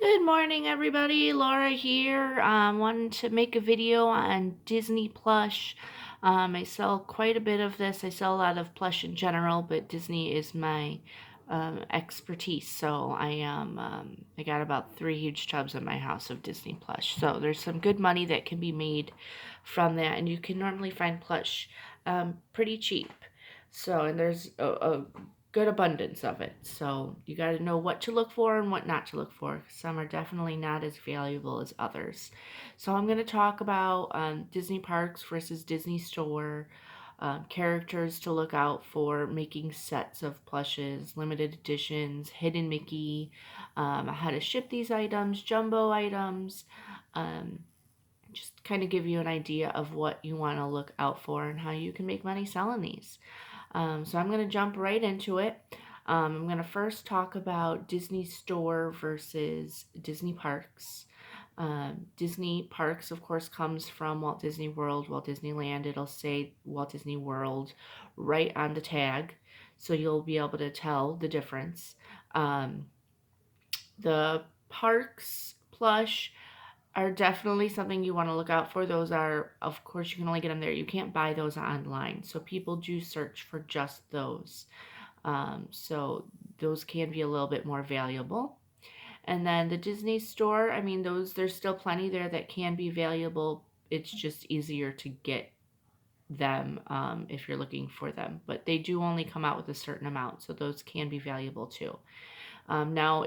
Good morning, everybody. Laura here. Wanted to make a video on Disney Plush. I sell quite a bit of this. I sell a lot of plush in general, but Disney is my expertise. So I got about 3 huge tubs in my house of Disney Plush. So there's some good money that can be made from that, and you can normally find plush pretty cheap. So, and there's a good abundance of it. So you got to know what to look for and what not to look for. Some are definitely not as valuable as others. So I'm going to talk about Disney parks versus Disney store, characters to look out for, making sets of plushes, limited editions, hidden Mickey, how to ship these items, jumbo items. Um, just kind of give you an idea of what you want to look out for and how you can make money selling these. So I'm going to jump right into it. I'm going to first talk about Disney Store versus Disney Parks. Disney Parks, of course, comes from Walt Disney World, Walt Disneyland. It'll say Walt Disney World right on the tag, so you'll be able to tell the difference. Um, the parks plush are definitely something you want to look out for. Those are, of course, you can only get them there. You can't buy those online. So people do search for just those. So those can be a little bit more valuable. And then the Disney store, I mean, there's still plenty there that can be valuable. It's just easier to get them if you're looking for them. But they do only come out with a certain amount. So those can be valuable too. Now,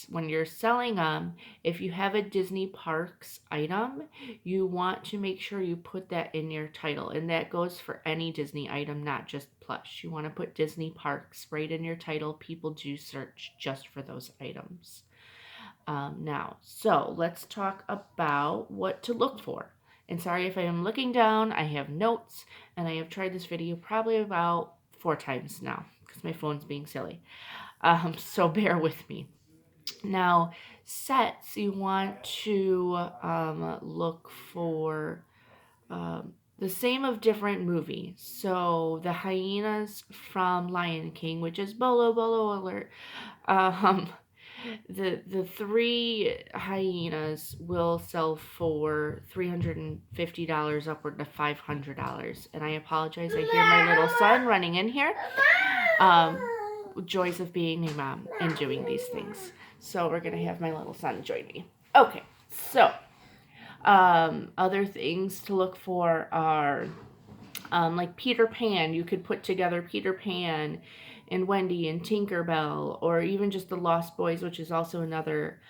when you're selling them, if you have a Disney Parks item, you want to make sure you put that in your title, and that goes for any Disney item, not just plush. You want to put Disney Parks right in your title. People do search just for those items. So let's talk about what to look for. And sorry if I am looking down, I have notes, and I have tried this video probably about 4 times now because my phone's being silly. So bear with me. Now, sets, you want to look for the same of different movies. So the hyenas from Lion King, which is bolo bolo alert. Um, the 3 hyenas will sell for $350 upward to $500. And I apologize, I hear my little son running in here. Um, Joys of being a mom and doing these things. So we're gonna have my little son join me. Okay, so other things to look for are like Peter Pan. You could put together Peter Pan and Wendy and Tinkerbell, or even just the Lost Boys, which is also another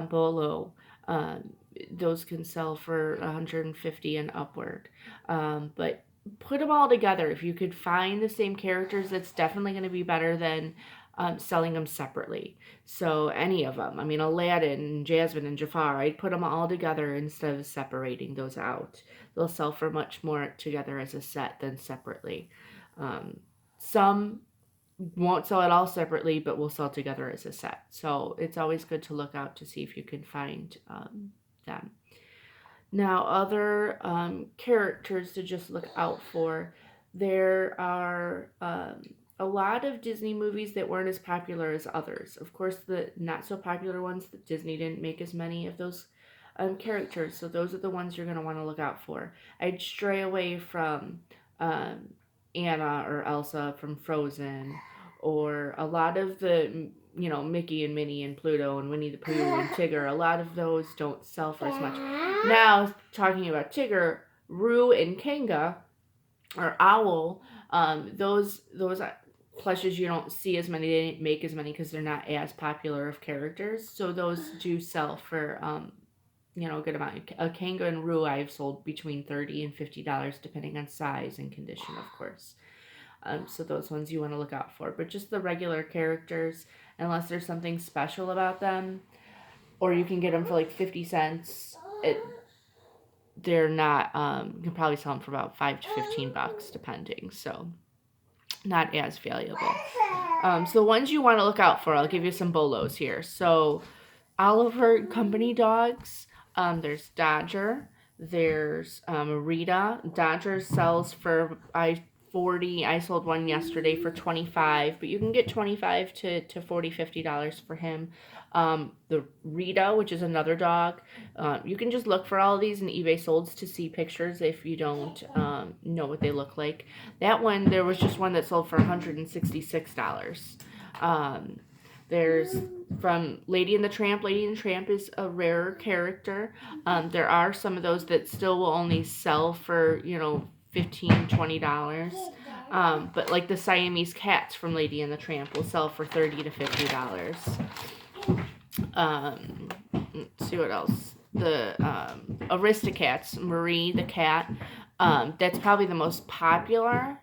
bolo. Those can sell for 150 and upward. But put them all together. If you could find the same characters, that's definitely going to be better than selling them separately. So any of them, I mean, Aladdin, Jasmine, and Jafar, I'd put them all together instead of separating those out. They'll sell for much more together as a set than separately. Some won't sell it all separately, but will sell together as a set. So it's always good to look out to see if you can find them. Now, other characters to just look out for. There are a lot of Disney movies that weren't as popular as others. Of course, the not so popular ones, that Disney didn't make as many of those characters. So those are the ones you're going to want to look out for. I'd stray away from Anna or Elsa from Frozen, or a lot of the Mickey and Minnie and Pluto and Winnie the Pooh and Tigger. A lot of those don't sell for as much. Now, talking about Tigger, Roo and Kanga, or Owl, those plushes you don't see as many. They didn't make as many because they're not as popular of characters. So those do sell for a good amount. A Kanga and Roo I've sold between $30 and $50 depending on size and condition, of course. So those ones you want to look out for. But just the regular characters, unless there's something special about them, or you can get them for like 50 cents. They're not, you can probably sell them for about $5 to $15 depending. So not as valuable. So the ones you want to look out for, I'll give you some bolos here. So Oliver Company dogs, there's Dodger, there's Rita. Dodger sells for, I $40. I sold one yesterday for $25, but you can get $25 to $40, $50 for him. The Rita, which is another dog, you can just look for all of these in eBay solds to see pictures if you don't know what they look like. That one, there was just one that sold for $166. There's from Lady and the Tramp. Lady and the Tramp is a rarer character. There are some of those that still will only sell for, $15, $20. But like the Siamese cats from Lady and the Tramp will sell for $30 to $50. Let's see what else. The Aristocats, Marie the cat. That's probably the most popular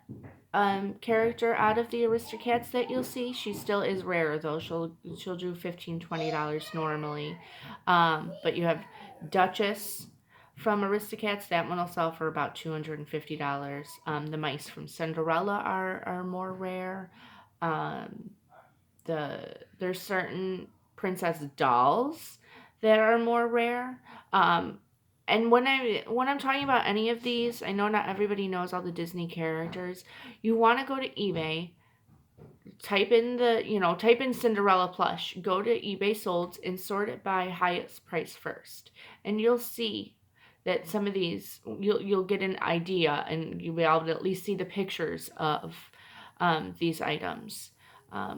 character out of the Aristocats that you'll see. She still is rare though. She'll do $15, $20 normally. But you have Duchess from Aristocats. That one will sell for about $250. The mice from Cinderella are more rare. There's certain princess dolls that are more rare. And when I'm talking about any of these, I know not everybody knows all the Disney characters. You want to go to eBay, type in Cinderella plush, go to eBay solds and sort it by highest price first. And you'll see that some of these, you'll get an idea and you'll be able to at least see the pictures of these items.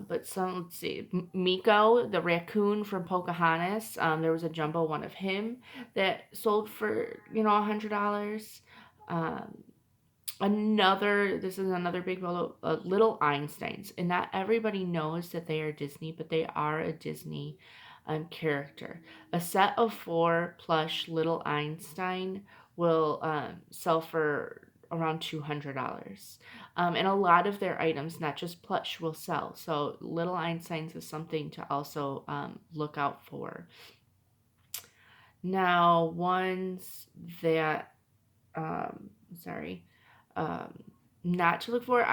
But some, let's see, Miko, the raccoon from Pocahontas, there was a jumbo one of him that sold for, $100. This is another big bolo, Little Einsteins. And not everybody knows that they are Disney, but they are a Disney character. A set of 4 plush Little Einstein will sell for around $200. And a lot of their items, not just plush, will sell. So Little Einsteins is something to also look out for. Now, ones that, not to look for,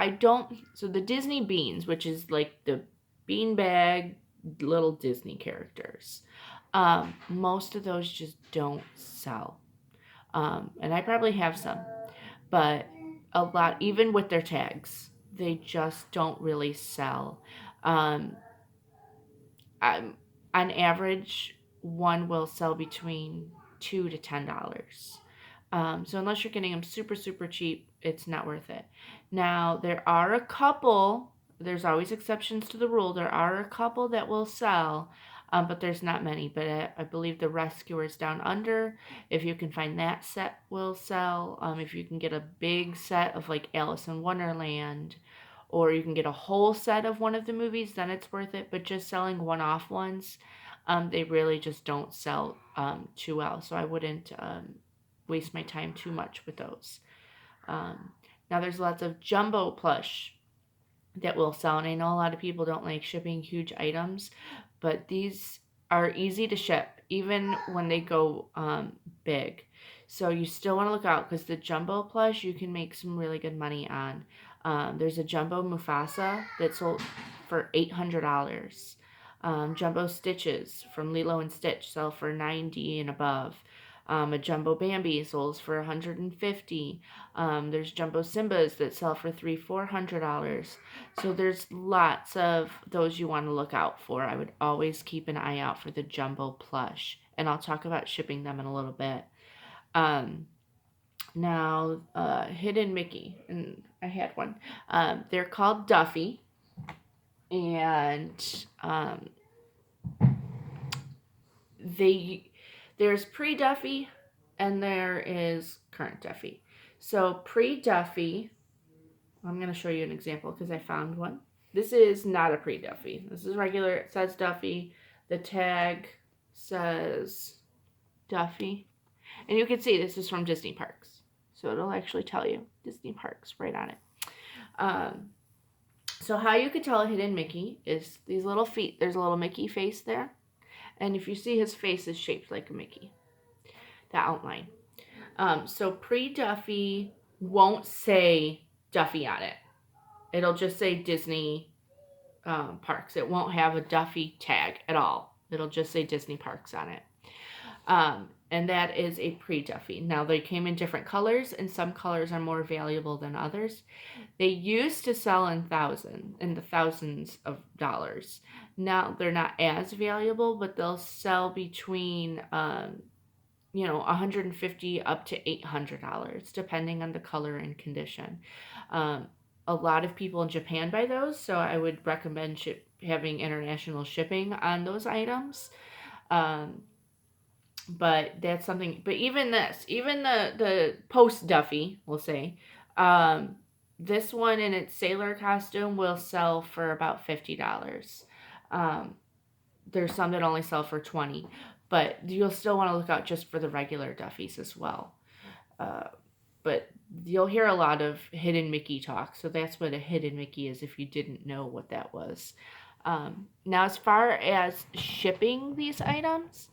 so the Disney beans, which is like the beanbag little Disney characters, most of those just don't sell. And I probably have some. But a lot, even with their tags, they just don't really sell. On average, one will sell between $2 to $10. So unless you're getting them super, super cheap, it's not worth it. Now, there are a couple, there's always exceptions to the rule. There are a couple that will sell, but there's not many. But I believe the Rescuers Down Under, if you can find that set, will sell. If you can get a big set of like Alice in Wonderland, or you can get a whole set of one of the movies, then it's worth it. But just selling one-off ones, they really just don't sell too well. So I wouldn't waste my time too much with those. Now there's lots of jumbo plush that will sell, and I know a lot of people don't like shipping huge items, but these are easy to ship even when they go big. So you still want to look out, because the jumbo plush you can make some really good money on. There's a jumbo Mufasa that sold for $800. Jumbo Stitches from Lilo and Stitch sell for $90 and above. A jumbo Bambi sells for $150. There's jumbo Simbas that sell for $300-$400. So there's lots of those you want to look out for. I would always keep an eye out for the jumbo plush, and I'll talk about shipping them in a little bit. Now, Hidden Mickey, and I had one. They're called Duffy, and there's pre-Duffy and there is current Duffy. So pre-Duffy, I'm going to show you an example because I found one. This is not a pre-Duffy. This is regular. It says Duffy. The tag says Duffy. And you can see this is from Disney Parks. So it'll actually tell you Disney Parks right on it. So how you could tell a hidden Mickey is these little feet. There's a little Mickey face there. And if you see his face is shaped like a Mickey, the outline. So pre-Duffy won't say Duffy on it. It'll just say Disney Parks. It won't have a Duffy tag at all. It'll just say Disney Parks on it. and that is a pre-Duffy. Now, they came in different colors, and some colors are more valuable than others. They used to sell in the thousands of dollars. Now, they're not as valuable, but they'll sell between, 150 up to $800, depending on the color and condition. Um, a lot of people in Japan buy those, so I would recommend having international shipping on those items. Um, but that's something. But even this, even the post Duffy, we'll say, um, this one in its sailor costume will sell for about $50. Um, there's some that only sell for 20, but you'll still want to look out just for the regular Duffies as well. Uh, but you'll hear a lot of hidden Mickey talk, so that's what a hidden Mickey is if you didn't know what that was. Now, as far as shipping these items,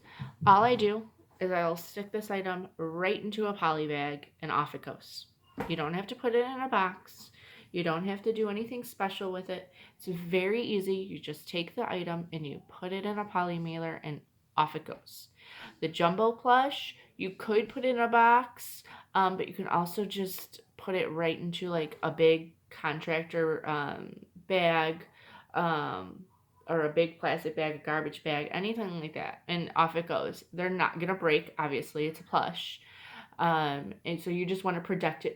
all I do is I'll stick this item right into a poly bag and off it goes. You don't have to put it in a box. You don't have to do anything special with it. It's very easy. You just take the item and you put it in a poly mailer and off it goes. The jumbo plush, you could put in a box, but you can also just put it right into like a big contractor bag, or a big plastic bag, a garbage bag, anything like that, and off it goes. They're not gonna break, obviously. It's a plush, and so you just want to protect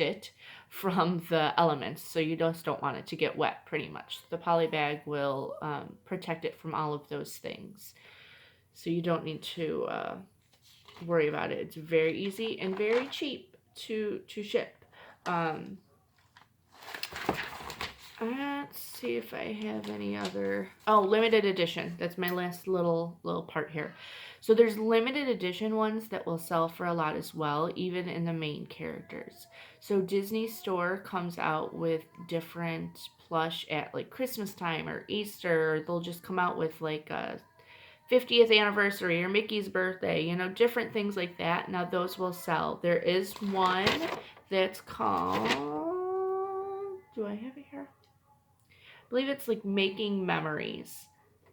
it from the elements. So you just don't want it to get wet. Pretty much, the poly bag will protect it from all of those things. So you don't need to worry about it. It's very easy and very cheap to ship. Let's see if I have any other. Oh, limited edition. That's my last little part here. So there's limited edition ones that will sell for a lot as well, even in the main characters. So Disney Store comes out with different plush at like Christmas time or Easter. They'll just come out with like a 50th anniversary or Mickey's birthday, different things like that. Now those will sell. There is one that's called, do I have it here? I believe it's like Making Memories.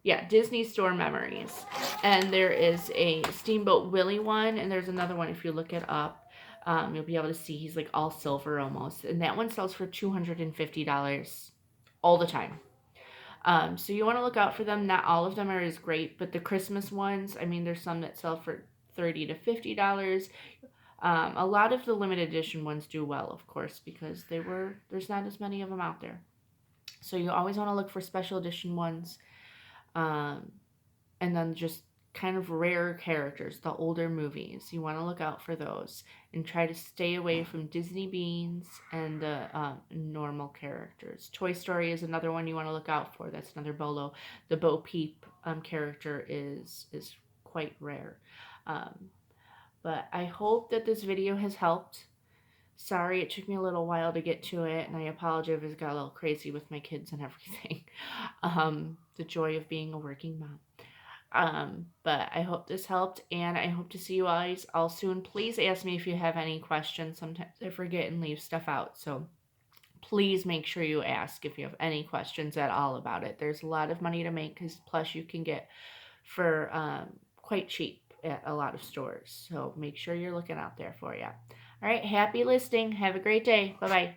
Yeah, Disney Store Memories. And there is a Steamboat Willie one, and there's another one if you look it up. You'll be able to see he's like all silver almost. And that one sells for $250 all the time. So you want to look out for them. Not all of them are as great, but the Christmas ones, I mean, there's some that sell for $30 to $50. A lot of the limited edition ones do well, of course, because there's not as many of them out there. So you always want to look for special edition ones, and then just kind of rare characters, the older movies. You want to look out for those and try to stay away from Disney Beans and the normal characters. Toy Story is another one you want to look out for. That's another bolo. The Bo Peep character is quite rare. But I hope that this video has helped. Sorry, it took me a little while to get to it, and I apologize if it got a little crazy with my kids and everything. The joy of being a working mom. But I hope this helped, and I hope to see you guys all soon. Please ask me if you have any questions. Sometimes I forget and leave stuff out, so please make sure you ask if you have any questions at all about it. There's a lot of money to make, because plus you can get for quite cheap at a lot of stores, so make sure you're looking out there for you. All right, happy listing. Have a great day. Bye-bye.